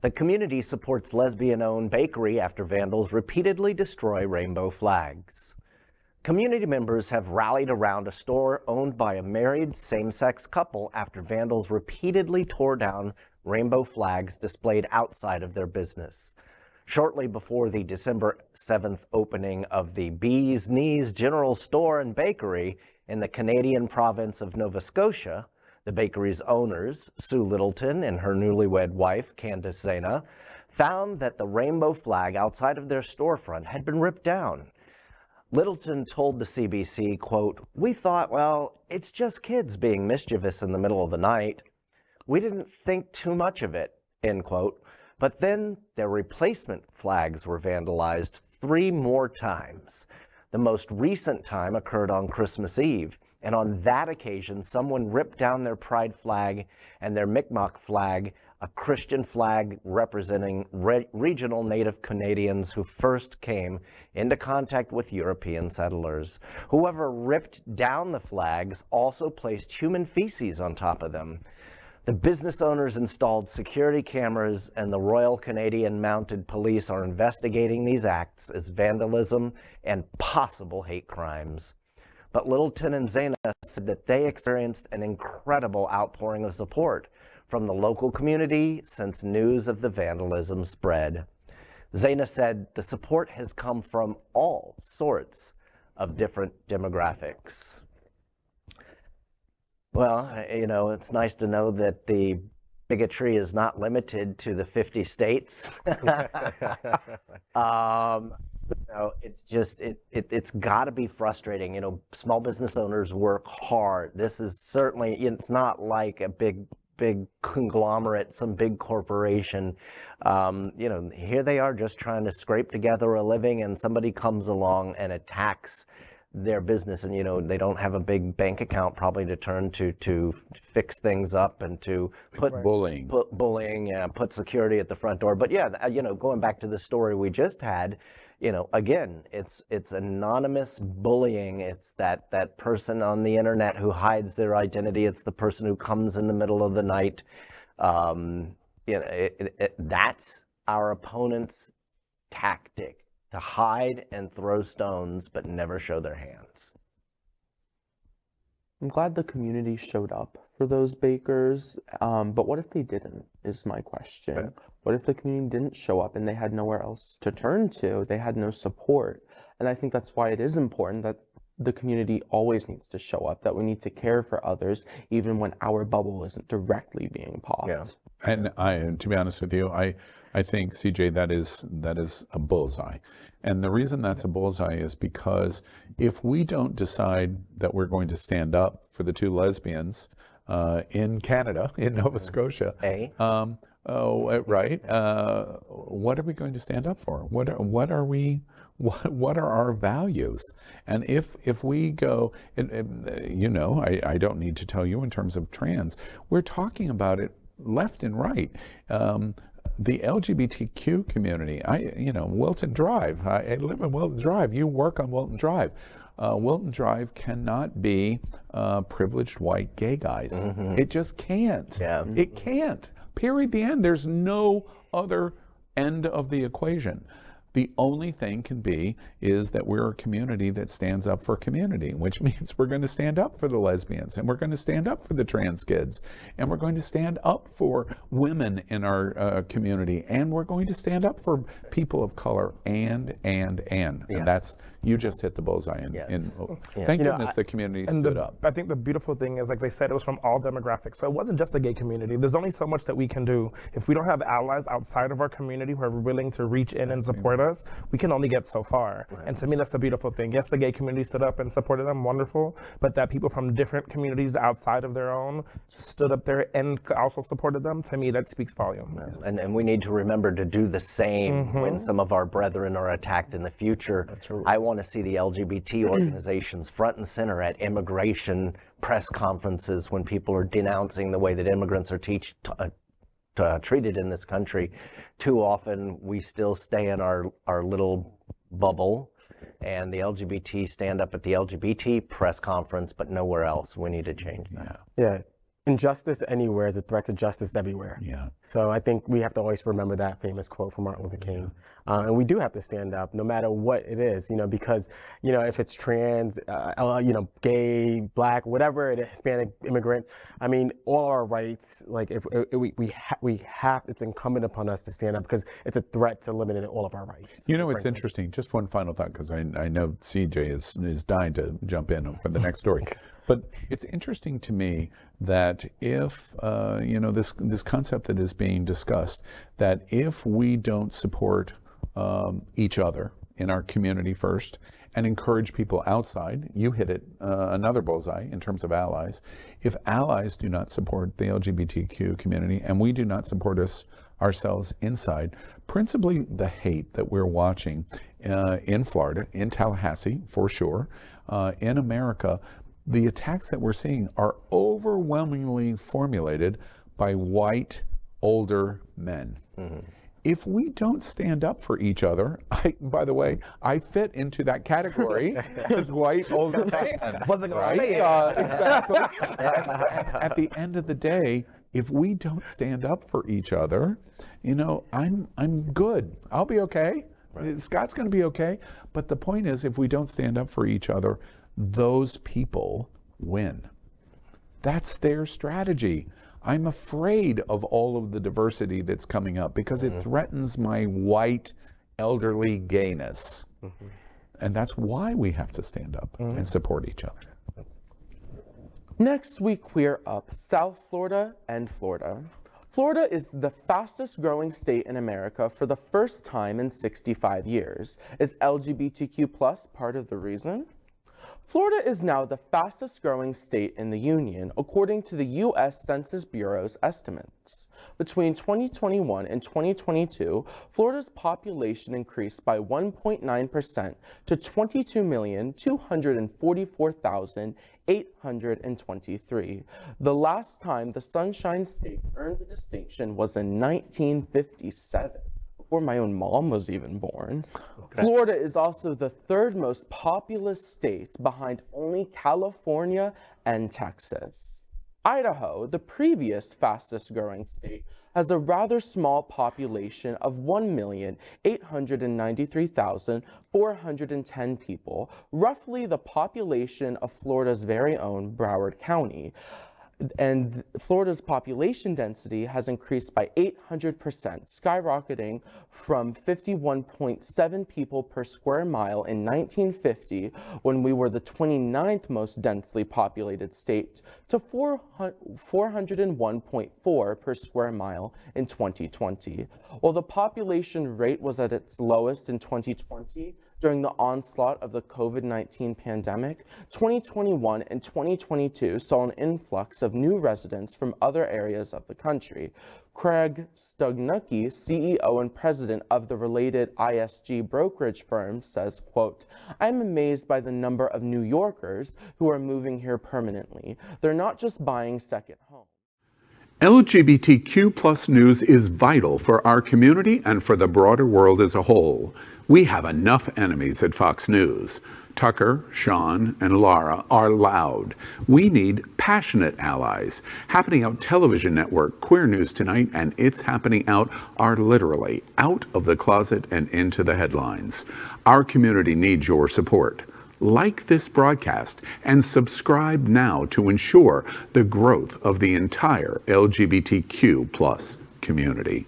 The community supports lesbian-owned bakery after vandals repeatedly destroy rainbow flags. Community members have rallied around a store owned by a married same-sex couple after vandals repeatedly tore down rainbow flags displayed outside of their business. Shortly before the December 7th opening of the Bee's Knees General Store and Bakery in the Canadian province of Nova Scotia, the bakery's owners, Sue Littleton and her newlywed wife, Candice Zaina, found that the rainbow flag outside of their storefront had been ripped down. Littleton told the CBC, quote, "We thought, well, it's just kids being mischievous in the middle of the night. We didn't think too much of it," end quote. But then their replacement flags were vandalized 3 more times. The most recent time occurred on Christmas Eve, and on that occasion, someone ripped down their pride flag and their Mi'kmaq flag, a Christian flag representing regional Native Canadians who first came into contact with European settlers. Whoever ripped down the flags also placed human feces on top of them. The business owners installed security cameras, and the Royal Canadian Mounted Police are investigating these acts as vandalism and possible hate crimes. But Littleton and Zaina said that they experienced an incredible outpouring of support from the local community since news of the vandalism spread. Zaina said the support has come from all sorts of different demographics. Well, you know, it's nice to know that the bigotry is not limited to the 50 states. It's just, it's got to be frustrating. You know, small business owners work hard. This is certainly, it's not like a big conglomerate, some big corporation. You know, here they are just trying to scrape together a living, and somebody comes along and attacks their business, and you know, they don't have a big bank account probably to turn to fix things up and to put bullying, yeah, put security at the front door. But yeah, you know, going back to the story we just had, you know, again, it's anonymous bullying. It's that person on the internet who hides their identity. It's the person who comes in the middle of the night. You know, that's our opponent's tactic, to hide and throw stones, but never show their hands. I'm glad the community showed up for those bakers, but what if they didn't, is my question. Okay. What if the community didn't show up and they had nowhere else to turn to? They had no support. And I think that's why it is important that the community always needs to show up, that we need to care for others, even when our bubble isn't directly being popped. Yeah. And to be honest with you, I think, CJ, that is a bullseye. And the reason that's a bullseye is because if we don't decide that we're going to stand up for the 2 lesbians in Canada, in Nova Scotia, right? What are we going to stand up for? What are our values? And if we go, you know, I don't need to tell you in terms of trans, we're talking about it left and right. The LGBTQ community, you know, Wilton Drive, I live in Wilton Drive, you work on Wilton Drive. Wilton Drive cannot be privileged white gay guys. Mm-hmm. It just can't. Yeah. It can't. Period. The end. There's no other end of the equation. The only thing can be is that we're a community that stands up for community, which means we're going to stand up for the lesbians, and we're going to stand up for the trans kids, and we're going to stand up for women in our community, and we're going to stand up for people of color, and that's, you just hit the bullseye. Thank goodness the community stood up. I think the beautiful thing is, like they said, it was from all demographics. So it wasn't just the gay community. There's only so much that we can do. If we don't have allies outside of our community who are willing to reach in and support us, we can only get so far. Right. And to me, that's the beautiful thing. Yes, the gay community stood up and supported them, wonderful, but that people from different communities outside of their own stood up there and also supported them, to me, that speaks volumes. And we need to remember to do the same when some of our brethren are attacked in the future. I want to see the LGBT organizations front and center at immigration press conferences when people are denouncing the way that immigrants are treated in this country. Too often we still stay in our little bubble, and the LGBT stand up at the LGBT press conference, but nowhere else. We need to change that. Yeah. injustice anywhere is a threat to justice everywhere. Yeah. So I think we have to always remember that famous quote from Martin Luther King. And we do have to stand up no matter what it is, because, if it's trans, gay, black, whatever it is, Hispanic, immigrant, I mean, all our rights, like if we have, it's incumbent upon us to stand up because it's a threat to limiting all of our rights. It's interesting. Just one final thought, because I know CJ is dying to jump in for the next story. But it's interesting to me that if, this concept that is being discussed, that if we don't support each other in our community first and encourage people outside, you hit it, another bullseye in terms of allies. If allies do not support the LGBTQ community and we do not support ourselves inside, principally the hate that we're watching in Florida, in Tallahassee for sure, in America, the attacks that we're seeing are overwhelmingly formulated by white, older men. Mm-hmm. If we don't stand up for each other, by the way, I fit into that category as white, older man. Wasn't gonna right? say it. Exactly. At the end of the day, if we don't stand up for each other, I'm good. I'll be okay. Right. Scott's going to be okay. But the point is, if we don't stand up for each other, those people win. That's their strategy. I'm afraid of all of the diversity that's coming up because it threatens my white, elderly gayness. Mm-hmm. And that's why we have to stand up and support each other. Next, we queer up South Florida and Florida. Florida is the fastest growing state in America for the first time in 65 years. Is LGBTQ+ part of the reason? Florida is now the fastest growing state in the union, according to the U.S. Census Bureau's estimates. Between 2021 and 2022, Florida's population increased by 1.9% to 22,244,823. The last time the Sunshine State earned the distinction was in 1957. Before my own mom was even born. Okay. Florida is also the third most populous state behind only California and Texas. Idaho, the previous fastest growing state, has a rather small population of 1,893,410 people, roughly the population of Florida's very own Broward County. And Florida's population density has increased by 800%, skyrocketing from 51.7 people per square mile in 1950, when we were the 29th most densely populated state, to 401.4 per square mile in 2020. While the population rate was at its lowest in 2020, during the onslaught of the COVID-19 pandemic, 2021 and 2022 saw an influx of new residents from other areas of the country. Craig Stugnucky, CEO and president of the related ISG brokerage firm, says, quote, "I'm amazed by the number of New Yorkers who are moving here permanently. They're not just buying second homes." LGBTQ+ news is vital for our community and for the broader world as a whole. We have enough enemies at Fox News. Tucker, Sean, and Laura are loud. We need passionate allies. Happening Out television network, Queer News Tonight, and It's Happening Out are literally out of the closet and into the headlines. Our community needs your support. Like this broadcast and subscribe now to ensure the growth of the entire LGBTQ+ community.